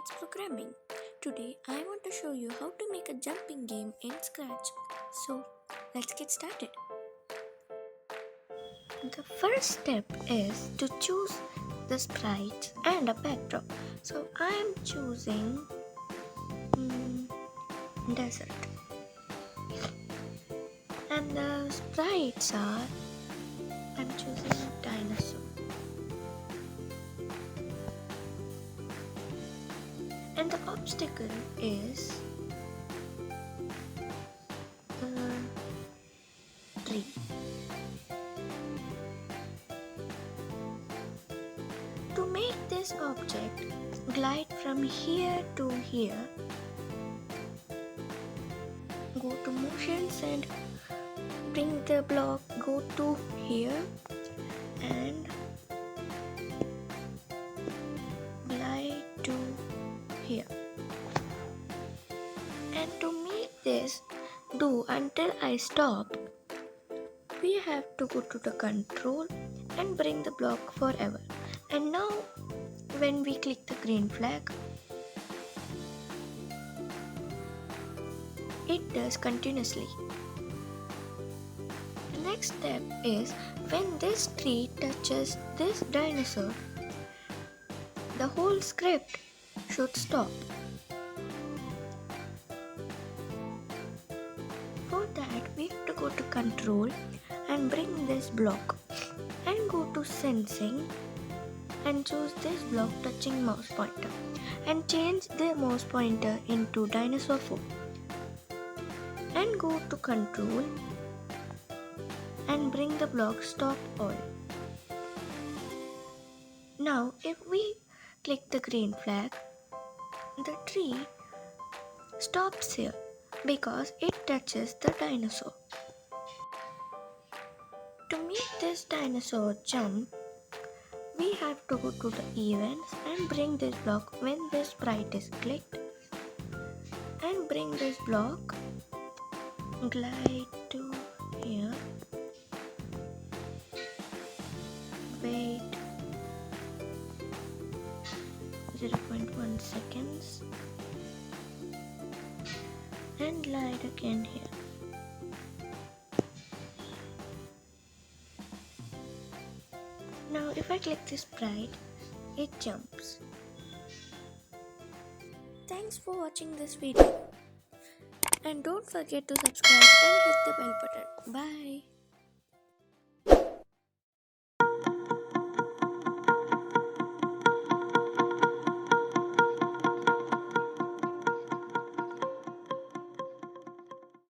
It's Programming. Today I want to show you how to make a jumping game in Scratch. So let's get started. The first step is to choose the sprites and a backdrop. So I am choosing desert. And the sprites are, I'm choosing dinosaur. And the obstacle is tree. To make this object glide from here to here, go to motions and bring the block, go to here and glide to here. And to make this do until I stop, we have to go to the control and bring the block forever. And now when we click the green flag, it does continuously. The next step is when this tree touches this dinosaur, the whole script should stop. For that, we have to go to control and bring this block and go to sensing and choose this block touching mouse pointer and change the mouse pointer into dinosaur form and go to control and bring the block stop all. Now if we click the green flag, the tree stops here because it touches the dinosaur. To make this dinosaur jump, we have to go to the events and bring this block when the sprite is clicked and bring this block, glide to here, wait 0.1 seconds and glide again here. Now if I click this sprite, it jumps. Thanks for watching this video and don't forget to subscribe and hit the bell button. Bye.